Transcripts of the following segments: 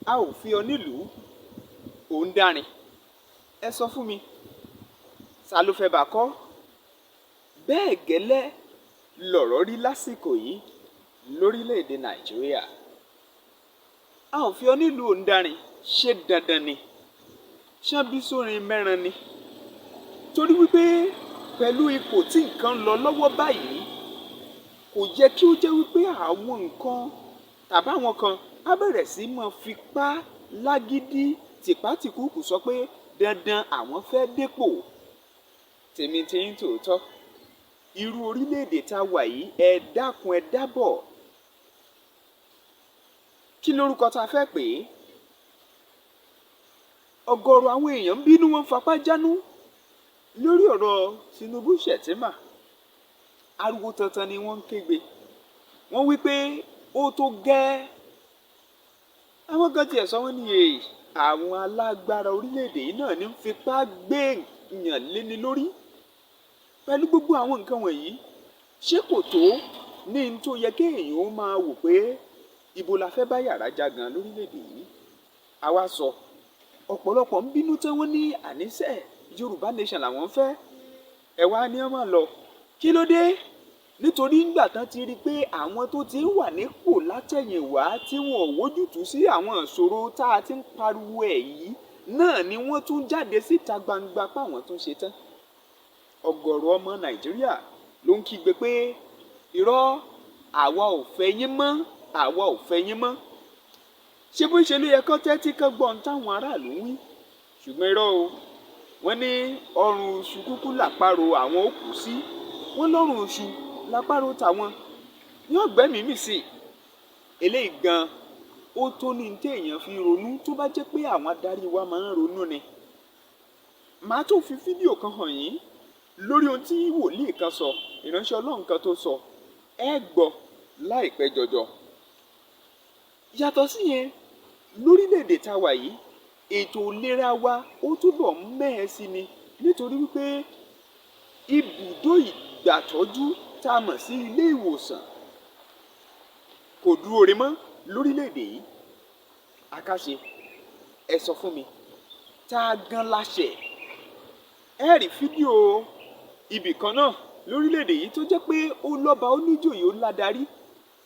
a ò fi ọ nílùú òun dárin. Ẹ sọ fún mi, ta ló fẹ́ bá kọ́? Bẹ́ẹ̀ gẹ́lẹ́ lọ̀rọ̀ rí lásìkò yìí lórílẹ̀‐èdè Nàìjíríà. A ò fi ọ nílùú òun dárin ṣe dandan ni, ṣán bí sórin mẹ́ran ni. Torí wípé pẹ̀lú ipò tí nǹkan lọ lọ́wọ́ báyìí, kò yẹ kí ó jẹ́ wípé àwọn nǹkan tàbí àwọn kan á bẹ̀rẹ̀ sí máa fipá lágídí tìpátìkúùkù sọ pé dandan àwọn fẹ́ dépò. Tèmi ti ń tòótọ́, irú orílẹ̀-èdè tá a wà yìí, ẹ dákun ẹ dábọ̀, kí lórúkọ tá a fẹ́ pè é? Ọ̀gọ̀rọ̀ àwọn èèyàn ń bínú, wọn fapá jánú lórí ọ̀rọ̀ Tinubu Shettima. Ariwo tantan ni wọ́n ń kégbe. Wọ́n wí pé ó tó gẹ́. Àwọn kan tiẹ̀ sọ wọ́n ní àwọn alágbára orílẹ̀-èdè yìí náà ní ń fipá gbé èèyàn léni lórí. Pẹ̀lú gbogbo àwọn nǹkan wọ̀nyí, ṣé kò tó ní n tó yẹ kéèyàn ó máa wò pé ibo la fẹ́ bá yàrá já gan lórílẹ̀-èdè yìí? Àwa sọ, ọ̀pọ̀lọpọ̀ ń bínú tí wọ́n ní àníṣe Yorùbá nation làwọn fẹ́. Ẹ wá ní ọmọ lọ, kí ló dé? Nítorí ńgbà tán ti rí i pé àwọn tó ti ń wà nípò látẹ̀yìnwá tí wọn ò wójútùú sí àwọn ìṣòro tá a ti ń pariwo ẹ̀ yìí náà ni wọ́n tún jáde síta gbangba páwọn tún ṣe tán. Ọ̀gọ̀rọ̀ ọmọ Nàìjíríà ló ń kígbe pé irọ́, àwa ò fẹ́ yín mọ́, àwa ò fẹ́ yín mọ́. Ṣé bó ṣe ló yẹ kán tẹ́tí kán gbọ́ ohun táwọn aráàlú ń wí? Ṣùgbọ́n irọ́ o, wọ́n ní ọrùn oṣù kúkú làparò àwọn ó kù sí. Wọ́n lọ́rùn oṣù lápárò tàwọn ní ọ̀gbẹ́mìí mì sí. Eléyìí gan ó tó ní téèyàn fi ronú tó bá jẹ́ pé àwọn adarí wa máa ń ronú ni. Màá tún fi fídíò kan hàn yín lórí ohun tí wòlíì kan sọ, ìránṣẹ́ Ọlọ́run kan tó sọ. Ẹ gbọ́ láìpẹ́ jọjọ. Yàtọ̀ síyẹn, lórílẹ̀‐èdè tá a wà yìí, ètò ìlera wa ó túbọ̀ ń mẹ́hẹ sí ni, nítorí wípé ibùdó ìgbàtọ́jú tá a mọ̀ sí ilé ìwòsàn kò dúró re mọ́ lórílẹ̀‐èdè yìí. Àkàṣe, ẹ sọ fún mi, tá a gan láṣẹ? Ẹ rí fídíò ibì kan náà lórílẹ̀‐èdè yìí tó jẹ́ pé ó lọ́ba ó níjòyè ó ládarí,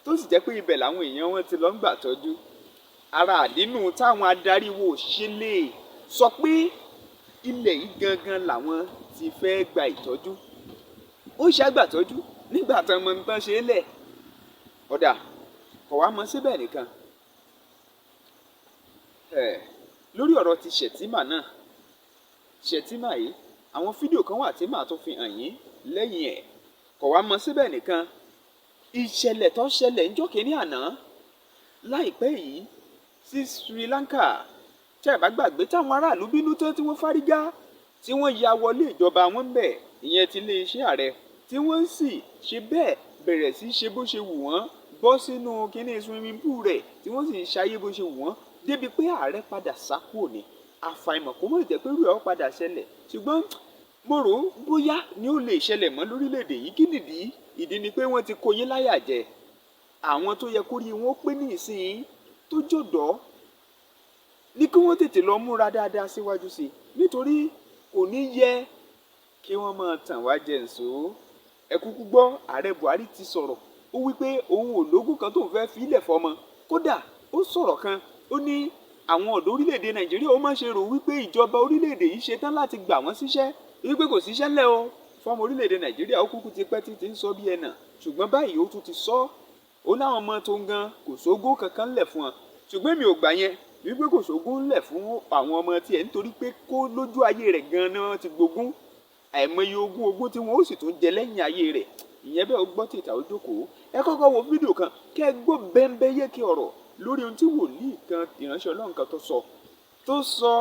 tó sì jẹ́ pé ibẹ̀ làwọn èèyàn wọn ti lọ ń gbà tọ́jú. Ara àdínú táwọn adarí wo ṣe lè sọ pé ilẹ̀ yìí gangan làwọn ti fẹ́ gba ìtọ́jú. Ó ṣe àgbàtọ́jú nígbà tán mọ nǹkan ṣe é lẹ̀. Ọ̀dà kò wá mọ síbẹ̀ nìkan. Lórí ọ̀rọ̀ ti Shettima náà, Shettima yìí, àwọn fídíò kan wà tí màá tún fi hàn yín lẹ́yìn ẹ̀. Kò wá mọ síbẹ̀ nìkan. Ìṣẹ̀lẹ̀ tó ṣẹlẹ̀ ńjọ́ kìíní àná láìpẹ́ yìí sí Sri Lanka, tẹ́ ẹ bá gbàgbé, táwọn aráàlú bínú tán tí wọ́n fárígá, tí wọ́n ya wọlé ìjọba wọn bẹ̀, ìyẹn ti iléeṣẹ́ ààrẹ, tí wọ́n sì ṣe bẹ́ẹ̀ bẹ̀rẹ̀ sí ṣe bó ṣe wù wọ́n, bọ́ sínú kíní swimming pool rẹ̀, tí wọ́n sì ṣayé bó ṣe wù wọ́n, débi pé ààrẹ padà sá kúrò ní. Àfàìmọ̀ kó mọ̀ jẹ́ pé irú ẹ̀ ó padà ṣẹlẹ̀. Ṣùgbọ́n mo rò ó bóyá ni ó lè ṣẹlẹ̀ mọ́ lórílẹ̀‐èdè yìí. Kí nìdí? Ìdí ni pé wọ́n ti kó yín láyà jẹ. Àwọn tó yẹ kó rí wọn pé ní ìsìn tó jọ̀dọ̀ ní kí wọ́n tètè lọ múra dáadáa síwájú sí i, nítorí kò ní yẹ kí wọ́n máa tàn wá jẹ ǹso. Ẹ kúkú gbọ́, ààrẹ Buhari ti sọ̀rọ̀. Ó wí pé òun ò lógún kan tóun fẹ́ fi ilẹ̀ fọmọ. Kódà ó sọ̀rọ̀ kan, ó ní àwọn ọ̀dọ́ orílẹ̀-èdè Nàìjíríà ó má ṣe rò wípé ìjọba orílẹ̀-èdè yìí ṣe tán láti gbà wọ́n síṣẹ́, wípé kò síṣẹ́ ńlẹ̀ o fọmọ orílẹ̀-èdè Nàìjíríà. Ó kúkú ti pẹ́ títí ń sọ bí ẹnà, ṣùgbọ́n báyìí ó tún ti sọ. Ó láwọn ọmọ tó ń gan kò sógún kankan ńlẹ̀ fún wọn. Ṣùgbọ́n mi ò gbà yẹn, wípé kò sógún ńlẹ̀ fún àwọn ọmọ tiẹ̀, nítorí pé kó lójú ayé rẹ̀ gan ni wọ́n ti gbógun. Àìmọye ogún tí wọ́n ó sì tún jẹ lẹ́yìn ayé rẹ̀. Ìyẹn bẹ́ẹ̀ ó gbọ́ tìta ó jókòó. Ẹ kọ́kọ́ wo fídíò kan kẹ́ ẹ gbọ́ bẹ́ńbẹ́ yékè ọ̀rọ̀ lórí ohun tí wòlíì kan, ìránṣẹ́ Ọlọ́run kan tó sọ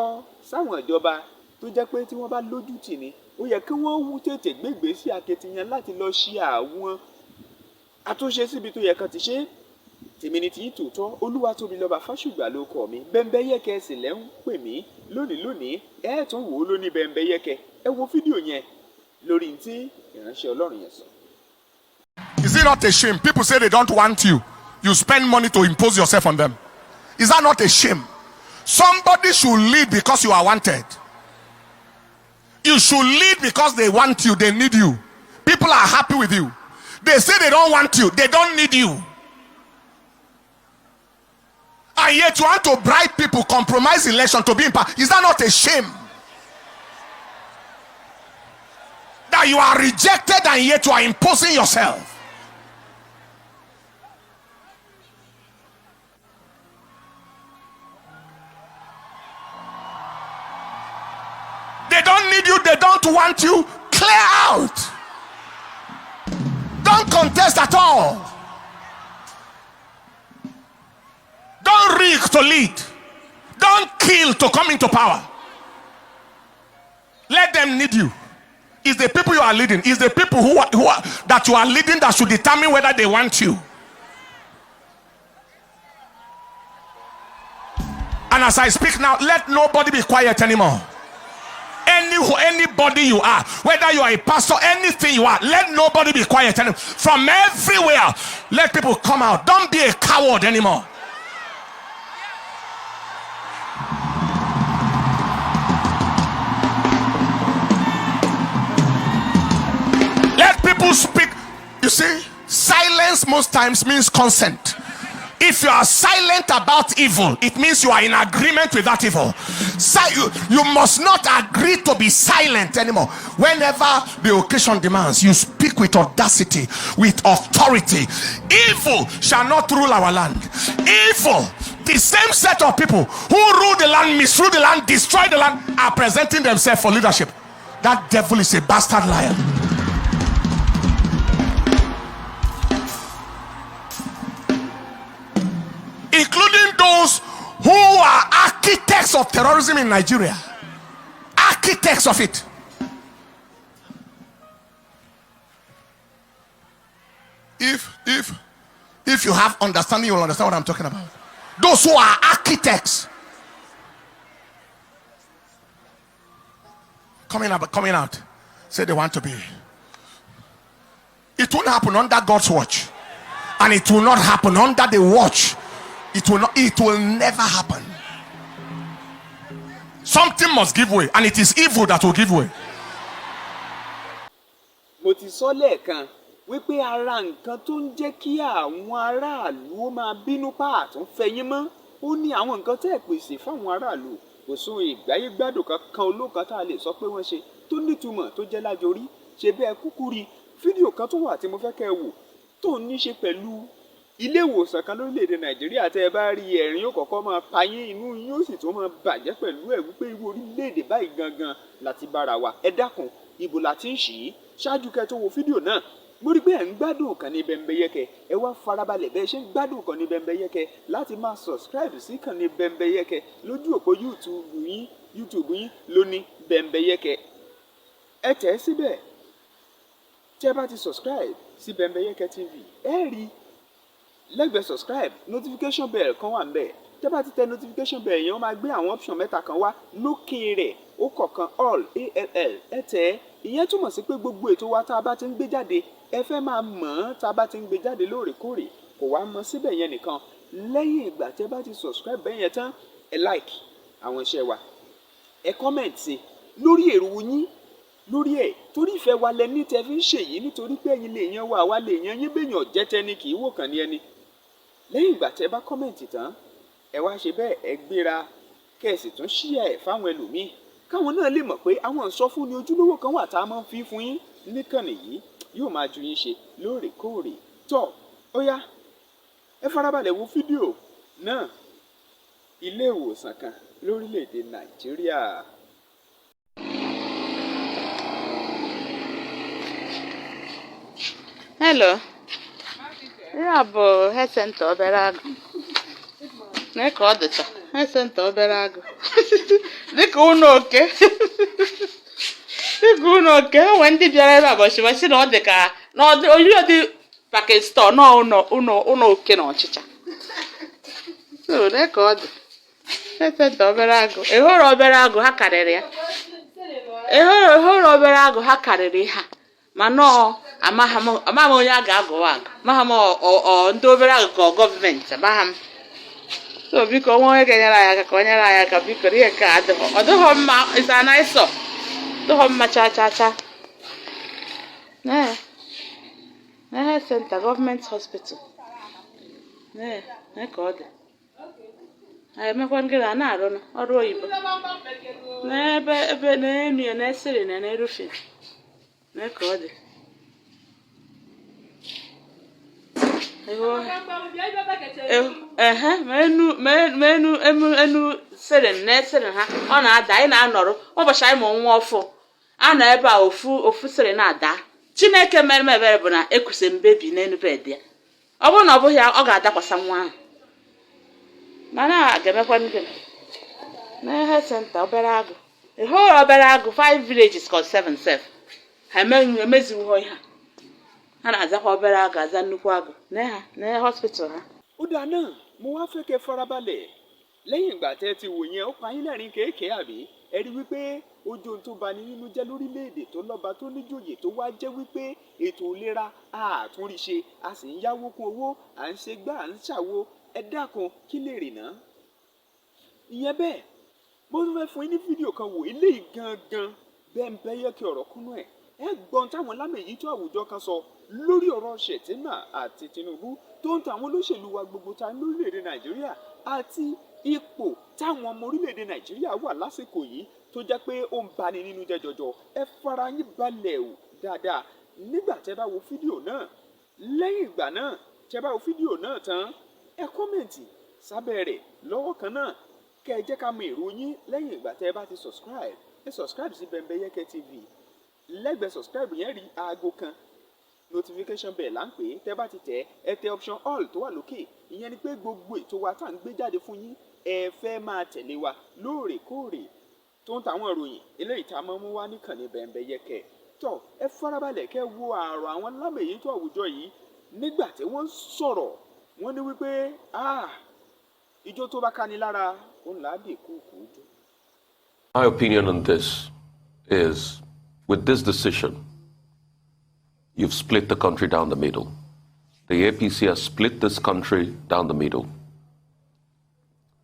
sáwọn ìjọba tó jẹ́ pé tí wọ́n bá lójú tì ní, ó yẹ kí wọ́n tètè gbégbé sí akitiyan láti lọ ṣe àwọn àtúnṣe síbi tó yẹ kan ti ṣe. Tèmi ni tiyín tòótọ́, Olúwatóbilọ́ba Fásùgbà ló kọ mi. Bẹ́ńbẹ́ yẹ́kẹ́ sì lẹ́ ń pè mí lónìí. Ẹ tún wò ó lóní bẹ́ńbẹ́ yẹ́kẹ́. Ẹ wo fídíò yẹn lórí tí ìránṣẹ́ Ọlọ́run yẹn sọ. Is it not a shame? People say they don't want you. You spend money to impose yourself on them. Is that not a shame? Somebody should lead because you are wanted. You should lead because they want you, they need you. People are happy with you. They say they don't want you, they don't need you. And yet you want to bribe people, compromise election to be in power. Is that not a shame? That you are rejected and yet you are imposing yourself. They don't need you, they don't want you. Clear out. Don't contest at all. Don't rig to lead. Don't kill to come into power. Let them need you. It's the people you are leading. It's the people who are that you are leading that should determine whether they want you. And as I speak now, let nobody be quiet anymore. Anybody you are, whether you are a pastor, anything you are, let nobody be quiet anymore. From everywhere, let people come out. Don't be a coward anymore. Let people speak. You see, silence most times means consent. If you are silent about evil, it means you are in agreement with that evil. You must not agree to be silent anymore. Whenever the occasion demands, you speak with audacity, with authority. Evil shall not rule our land. Evil, the same set of people who rule the land, misrule the land, destroy the land, are presenting themselves for leadership. That devil is a bastard liar. Including those who are architects of terrorism in Nigeria. Architects of it. If you have understanding, you will understand what I'm talking about. Those who are architects. Coming out. Say they want to be. It won't happen under God's watch. And it will not happen under the watch. It will never happen. Something must give way, and it is evil that will give way. Mo ti sọ lẹ́ẹ̀kan wípé ara nǹkan tó ń jẹ́ kí àwọn aráàlú ó máa bínú pààtó fẹ̀yìn mọ́ ó ní àwọn nǹkan tẹ́ ẹ̀ pèsè fáwọn aráàlú. Kò sóhun ìgbáyégbádùn kankan olókan tá a lè sọ pé wọ́n ṣe tó nítumọ̀ tó jẹ́ lájorí. Ṣe bẹ́ẹ̀ kúkú rí fídíò kan tó wà tí mo fẹ́ kẹ́ ẹ wò tó ní ṣe pẹ̀lú ilé ìwòsàn kan lórílẹ̀‐èdè Nàìjíríà. Tẹ́ ẹ bá rí ẹ̀rín yóò kọ́kọ́ máa pa yín, inú yín yóò sì tún máa bàjẹ́ pẹ̀lú ẹ̀ wípé irú orílẹ̀‐èdè báyìí gangan láti bára wa. Ẹ dákun, ibo la ti ń ṣì í. Ṣáájú kẹ́ tó wo fídíò náà, mo rí pé ẹ̀ ń gbádùn Ìkànnì Bẹ́mbẹ́yẹ́kẹ́. Ẹ wá farabalẹ̀ bẹ́ẹ̀ ṣe ń gbádùn Ìkànnì Bẹ́mbẹ́yẹ́kẹ́ láti máa subscribe sí Ìkànnì Bẹ́mbẹ́yẹ́kẹ́ lójú òpó YouTube yín lóní Bẹ́mbẹ́yẹ́kẹ́. Ẹ tẹ̀ ẹ́ síbẹ̀. Tẹ́ bá ti subscribe sí Bẹ́mbẹ́yẹ́kẹ́ TV, ẹ rí lẹ́gbẹ̀ẹ́ subscribe notification bell kan wà ńbẹ̀. Tẹ́ bá ti tẹ notification bell yẹn, wọ́n máa gbé àwọn option mẹ́ta kan wá lókè rẹ̀. Ó kọ̀ọ̀kan all ẹ tẹ̀ ẹ́. Ìyẹn túmọ̀ sí pé gbogbo ètò wa tá a bá ti ń gbé jáde, ẹ fẹ́ máa mọ̀ ọ́n tá a bá ti ń gbé jáde lóòrèkóòrè. Kò wá mọ síbẹ̀ yẹn nìkan. Lẹ́yìn ìgbà tẹ́ bá ti subscribe bẹ́ẹ̀ yẹn tán, ẹ like àwọn iṣẹ́ wa. Ẹ comment sí lórí èrò yín lórí ẹ̀. Torí ìfẹ́ wa lẹ ní tẹ́ fi ń ṣèyí, nítorí pé ẹ̀yin lè yan wa, àwa lè yan yín. Béèyàn jẹ́ tẹ́ni kì í wò kàn ní ẹni. Lẹ́yìn ìgbà tẹ́ bá comment tán, ẹ wá ṣe bẹ́ẹ̀, ẹ gbéra kẹ́ẹ̀sì tún share ẹ̀ fáwọn ẹlòmíì. Káwọn náà lè mọ̀ pé àwọn ìsọfúnni ojúlówó kan wà tá a máa ń fi fún yín níkànnì yìí, yóò máa ju yín ṣe lóòrèkóòrè. Tọ́ ó yá, ẹ farabalẹ̀ wo fídíò náà. Ilé ìwòsàn kan lórílẹ̀‐èdè Nàìjíríà. Hello. Ya bụ health center obere agụ. Na ka ọ dịcha. Health center obere agụ. Dịka ụlọ oke. Dịka ụlọ oke. O nwere ndị bịara ebe a bọchị na ọ dị ka na oyiri dị Pakistan na ụlọ oke na ọchịcha. So na ka ọ dị. Health center obere agụ. Ehoro obere agụ ha karịrị ya. Ehoro obere agụ ha karịrị ha. Mana amaghị m onye a ga-agụwa agụ. Amaghị m ndị obere agụ ka gọọmenti. Amaghị m. So biko nwa ga nyere anya ka onyere anya ka biko ihe ka adịghị mma is an eyesore dịghị mma cha health center government hospital ka ọ dị emekwa nke na-arụ ọrụ oyibo n'ebe na-enu ya na-esiri na na-erufe ka ọ dị enu sịrị na-esịrị ha ọ na-ada anyị na-anọrọ ụbọchị anyị ma nwa ọfụ a nọ ebe a ofu sịrị na-ada Chineke mere m ebere bụ na ekwuse mbebi n'enu bed ya ọ bụrụ na ọ bụghị ya ọ ga-adakwasa nwa ahụ mana a ga-emekwa ndị na health center obere agụ obere agụ 5 villages called 7 self ha emeziwo ihe ha na-azakwa obere agụ aza nnukwu agụ na hospital ha. Ó dáa náà mo wá fẹ́ kẹ́ farabalẹ̀ lẹ́yìn ìgbà tẹ́ ti wò yẹn ó pa yín lẹ́rìn kéèké àbí ẹ rí wípé ojú ohun tó bani nínú jẹ́ lórílẹ̀‐èdè tó lọ́ba tó níjòyè tó wá jẹ́ wípé ètò ìlera àtúnríṣe a sì ń yáwó kún owó à ń ṣe gbá à ń ṣàwo ẹ dákun kí lè rìnà. ìyẹn bẹ́ẹ̀ mo tún fẹ́ fún yín ní fídíò kan wò eléyìí gangan bẹ́ẹ̀ ń bẹ́ yẹ kí ọ̀rọ̀ kúnú ẹ̀ gbọ́n táwọn lámèyí tó àwùjọ kan sọ lórí ọ̀rọ̀ Shettima àti Tinubu tó ń ta àwọn olóṣèlú wa gbogbo ta lórílẹ̀‐èdè Nàìjíríà àti ipò táwọn ọmọ orílẹ̀‐èdè Nàìjíríà wà lásìkò yìí tó jẹ́ pé ó ń bani nínú jẹ́ jọjọ ẹ fara yín balẹ̀ o dáadáa nígbà tẹ́ bá wo fídíò náà lẹ́yìn ìgbà náà tẹ́ bá wo fídíò náà tán ẹ kọ́mẹ̀ntì sábẹ́ rẹ̀ lọ́wọ́ kan náà kẹ́ ẹ jẹ́ ká mọ èrò yín lẹ́yìn ìgbà tẹ́ bá ti subscribe sí Bembeyeke TV lẹ́gbẹ̀ẹ́ subscribe yẹn rí aago kan notification bell là ń pè é tẹ́ bá ti tẹ̀ ẹ tẹ option all tó wà lókè ìyẹn ni pé gbogbo ètò wa tá à ń gbé jáde fún yín ẹ fẹ́ máa tẹ̀lé wa lóòrèkóòrè tó ń tàwọn ìròyìn eléyìí tá a máa mú wá níkànnì Bembeyeke tó ẹ farabalẹ̀ kẹ́ wo àrò àwọn lámèyí tó àwùjọ yìí nígbà tí wọ́n sọ̀rọ̀ wọ́n ní wípé ijó tó bá káni lára òun là á dé kúkú jó. My opinion on this is, with this decision, you've split the country down the middle. The APC has split this country down the middle.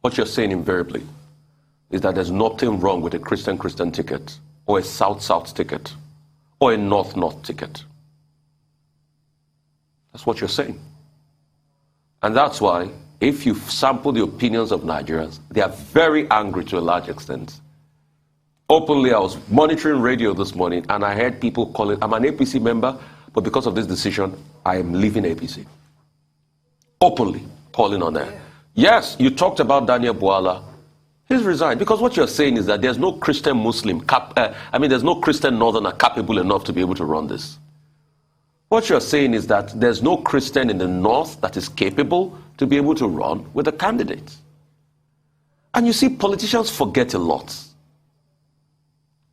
What you're saying invariably is that there's nothing wrong with a Christian-Christian ticket, or a South-South ticket, or a North-North ticket. That's what you're saying. And that's why, if you sample the opinions of Nigerians, they are very angry to a large extent. Openly, I was monitoring radio this morning, and I heard people calling, I'm an APC member, but because of this decision, I am leaving APC. Openly calling on there. Yes, you talked about Daniel Wahala. He's resigned, because what you're saying is that there's no Christian Muslim, there's no Christian Northerner capable enough to be able to run this. What you're saying is that there's no Christian in the North that is capable to be able to run with a candidate. And you see, politicians forget a lot.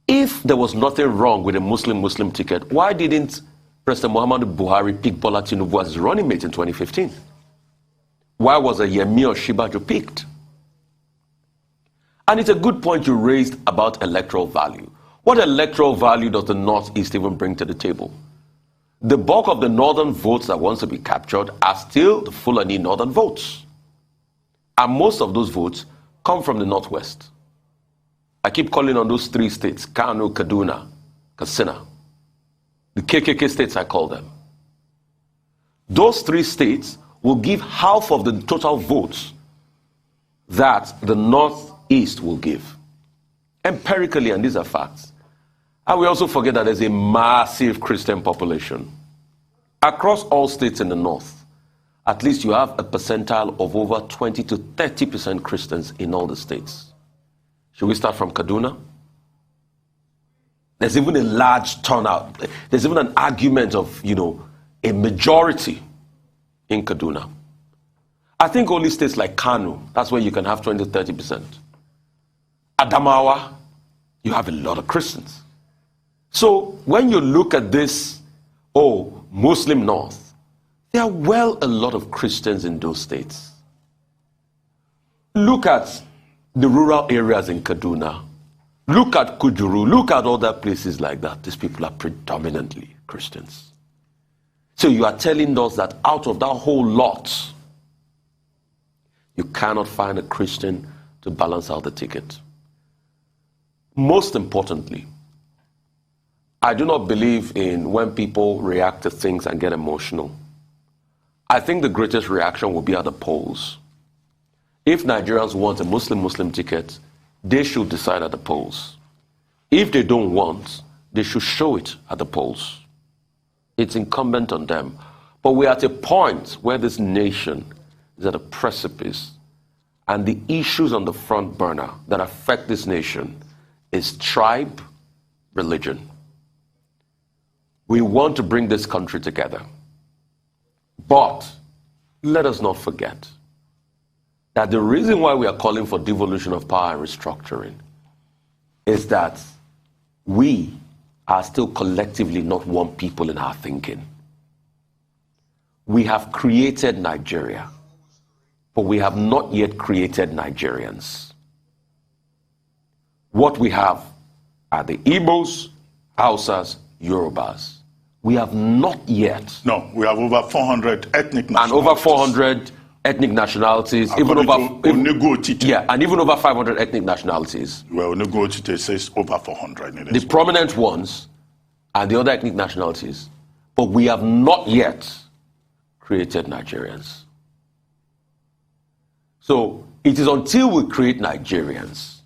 If there was nothing wrong with a Muslim ticket, why didn't President Muhammadu Buhari pick Bola Tinubu as his running mate in 2015? Why was a Yemi Osinbajo picked? And it's a good point you raised about electoral value. What electoral value does the Northeast even bring to the table? The bulk of the northern votes that wants to be captured are still the Fulani northern votes. And most of those votes come from the Northwest. I keep calling on those 3 states, Kano, Kaduna, Katsina. The KKK states, I call them. Those 3 states will give half of the total votes that the Northeast will give. Empirically, and these are facts. And we also forget that there's a massive Christian population. Across all states in the North, at least you have a percentile of over 20 to 30% Christians in all the states. Should we start from Kaduna? There's even a large turnout. There's even an argument of, a majority in Kaduna. I think only states like Kano, that's where you can have 20 to 30%. Adamawa, you have a lot of Christians. So when you look at this, Muslim North, there are a lot of Christians in those states. Look at the rural areas in Kaduna. Look at Kujuru. Look at other places like that. These people are predominantly Christians. So you are telling us that out of that whole lot, You cannot find a Christian to balance out the ticket. Most importantly, I do not believe in when people react to things and get emotional. I think the greatest reaction will be at the polls. If Nigerians want a Muslim ticket, they should decide at the polls. If they don't want, they should show it at the polls. It's incumbent on them. But we're at a point where this nation is at a precipice, and the issues on the front burner that affect this nation is tribe, religion. We want to bring this country together. But let us not forget that the reason why we are calling for devolution of power and restructuring is that we are still collectively not one people in our thinking. We have created Nigeria, but we have not yet created Nigerians. What we have are the Igbos, Hausas, Yorubas. We have not yet. No, we have over 400 ethnic nationalities. And over 400 ethnic nationalities. Even over, and even over 500 ethnic nationalities. Well, Onego says over 400. The prominent ones are the other ethnic nationalities. But we have not yet created Nigerians. So it is until we create Nigerians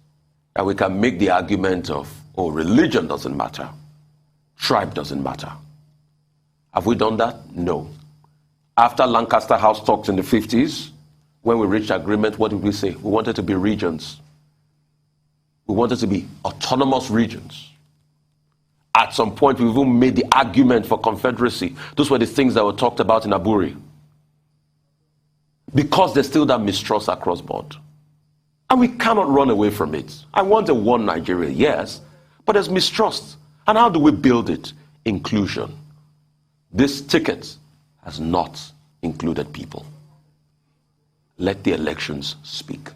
that we can make the argument of, oh, religion doesn't matter. Tribe doesn't matter. Have we done that? No. After Lancaster House talks in the 50s, when we reached agreement, what did we say? We wanted to be regions. We wanted to be autonomous regions. At some point, we even made the argument for confederacy. Those were the things that were talked about in Aburi. Because there's still that mistrust across board. And we cannot run away from it. I want a one Nigeria, yes, but there's mistrust. And how do we build it? Inclusion. This ticket has not included people. Let the elections speak.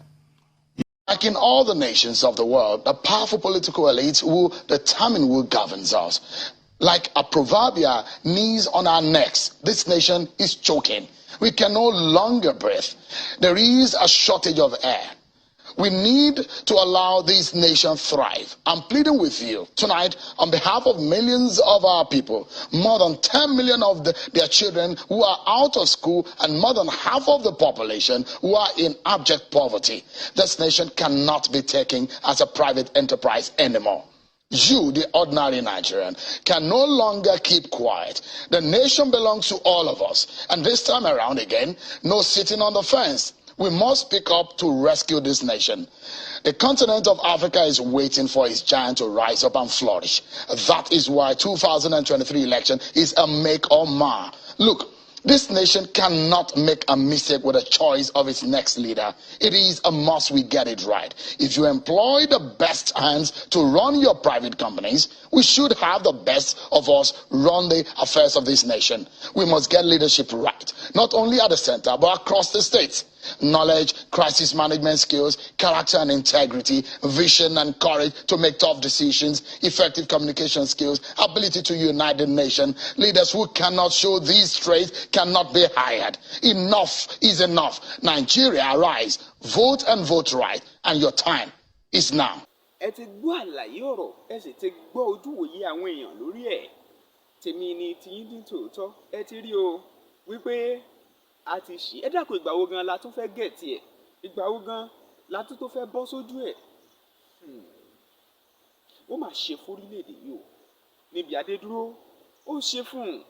Like in all the nations of the world, the powerful political elites will determine who governs us. Like a proverbial knees on our necks, this nation is choking. We can no longer breathe. There is a shortage of air. We need to allow this nation thrive. I'm pleading with you tonight on behalf of millions of our people, more than 10 million of their children who are out of school, and more than half of the population who are in abject poverty. This nation cannot be taken as a private enterprise anymore. You, the ordinary Nigerian, can no longer keep quiet. The nation belongs to all of us. And this time around again, no sitting on the fence. We must speak up to rescue this nation. The continent of Africa is waiting for its giant to rise up and flourish. That is why 2023 election is a make or mar. Look, this nation cannot make a mistake with the choice of its next leader. It is a must we get it right. If you employ the best hands to run your private companies, we should have the best of us run the affairs of this nation. We must get leadership right, not only at the center, but across the states. Knowledge, crisis management skills, character and integrity, vision and courage to make tough decisions, effective communication skills, ability to unite the nation. Leaders who cannot show these traits cannot be hired. Enough is enough. Nigeria, arise. Vote and vote right. And your time is now. Ẹ ti gbọ́ àlàyé ọ̀rọ̀, ẹ sì ti gbọ́ ojúwòye àwọn èèyàn lórí ẹ̀. Tèmi ni tiyín dín tòótọ́. Ẹ ti rí o wípé a ti ṣí. Ẹ dákun ìgbà wo gan la tún fẹ́ gẹ̀ẹ́tì ẹ̀? Ìgbà wo gan la tún tó fẹ́ bọ́ sójú ẹ̀? Ó mà ṣe fún orílẹ̀-èdè yìí o. Níbi adédúró, ó ṣe fún un.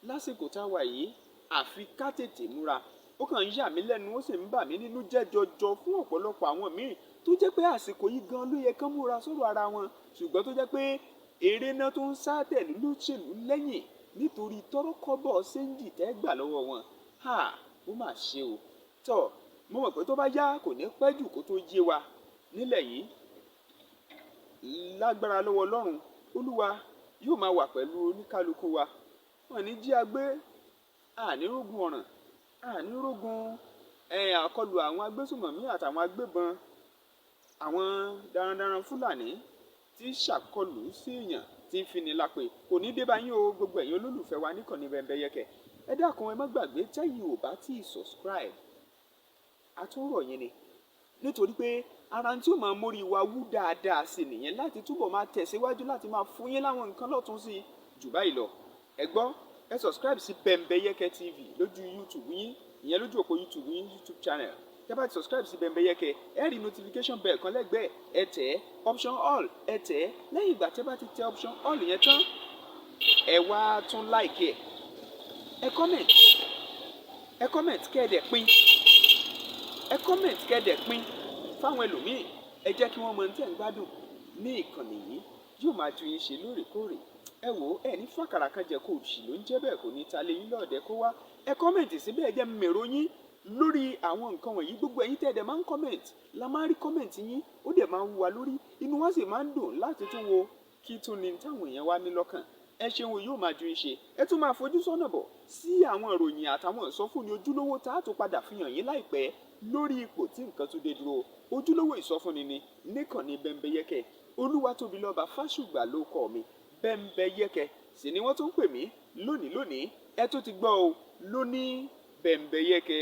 Lásìkò tá a wà yìí, àfi ká tètè múra. Ó kàn ń yà mí lẹ́nu, ó sì ń bà mí nínú jẹ́ jọjọ fún ọ̀pọ̀lọpọ̀ àwọn míì tó jẹ́ pé àsìkò yìí gan ló yẹ kán múra sọ̀rọ̀ ara wọn, ṣùgbọ́n tó jẹ́ pé eré náà tó ń sá tẹ̀lú lóṣèlú lẹ́yìn nítorí tọ́rọ́kọ́bọ̀ séńjì tẹ́ gbà lọ́wọ́ wọn. Ó mà ṣe o. Tọ́, mo mọ̀ pé tó bá yá kò ní pẹ́ jù kó tó yé wa nílẹ̀ yìí. Lágbára lọ́wọ́ Ọlọ́run, Olúwa yóò máa wà pẹ̀lú oníkálukú wa. Wọ́n ní jí agbé, ànírógun ọ̀ràn, ànírógun àkọlù àwọn agbésùmọ̀mí àtàwọn agbébọn, àwọn darandaran Fúlàní tí ṣàkọlù sí èèyàn tí ń fini lápè. Kò ní dé bá yín o, gbogbo ẹ̀yin olólùfẹ́ wa níkànnì Bembeyeke. Ẹ dákun ẹ má gbàgbé tẹ́yìn ò bá tí ì subscribe. àtúnrọ̀ yín ni nítorí pé ara tí ó máa mórí wa wú dáadáa sí nìyẹn láti túbọ̀ máa tẹ̀síwájú láti máa fún yín láwọn nǹkan lọ́tún sí jù báyìí lọ. Ẹ gbọ́, ẹ subscribe sí Bembeyeke TV lójú YouTube yín, ìyẹn lójú òpó YouTube yín, YouTube channel. Tẹ́ bá ti subscribe sí Bembeyeke, ẹ rí notification bell kan lẹ́gbẹ̀ẹ́, ẹ tẹ̀ option all, ẹ tẹ̀. Lẹ́yìn ìgbà tẹ́ bá ti tẹ option all yẹn tán, ẹ wá tún like ẹ comment kẹ́ẹ̀dẹ̀ pín, ẹ comment kẹ́ẹ̀dẹ̀ pín fáwọn ẹlòmíì. Ẹ jẹ́ kí wọ́n mọ tí ẹ̀ ń gbádùn ní ìkànnì yìí, yóò máa ju yín ṣe lóòrèkóòrè. Ẹ wò ó, ẹ ní fàkàrà kan jẹ kó òṣì ló ń jẹ́ bẹ́ẹ̀, kò ní ta lé yín lọ́ọ̀dẹ kó wá. Ẹ comment síbẹ̀, ẹ jẹ́ mèrò yín lórí àwọn nǹkan wọ̀nyí. Gbogbo ẹ̀yin tẹ́ ẹ dẹ̀ máa ń comment, la máa ń rí comment yín, ó dẹ̀ máa ń wú wa lórí, inú wa sì máa ń dùn láti tún wo kí tún ni táwọn èèyàn wá ní lọ́kàn. Ẹ ṣeun, yóò máa ju yín ṣe. Ẹ tún máa fojú sọ́nà bọ̀ sí àwọn ìròyìn àtàwọn ìsọfúnni ojúlówó tá a tún padà fi hàn yín láìpẹ́ lórí ipò tí nǹkan tún dé dúró. Ojúlówó ìsọfúnni ni níkànnì Bembeyeke. Olúwatóbilọ́ba Fásùgbà ló kọ mi. Bembeyeke sì ni wọ́n tún ń pè mí lónìí. Ẹ tún ti gbọ́ o, lóní Bembeyeke.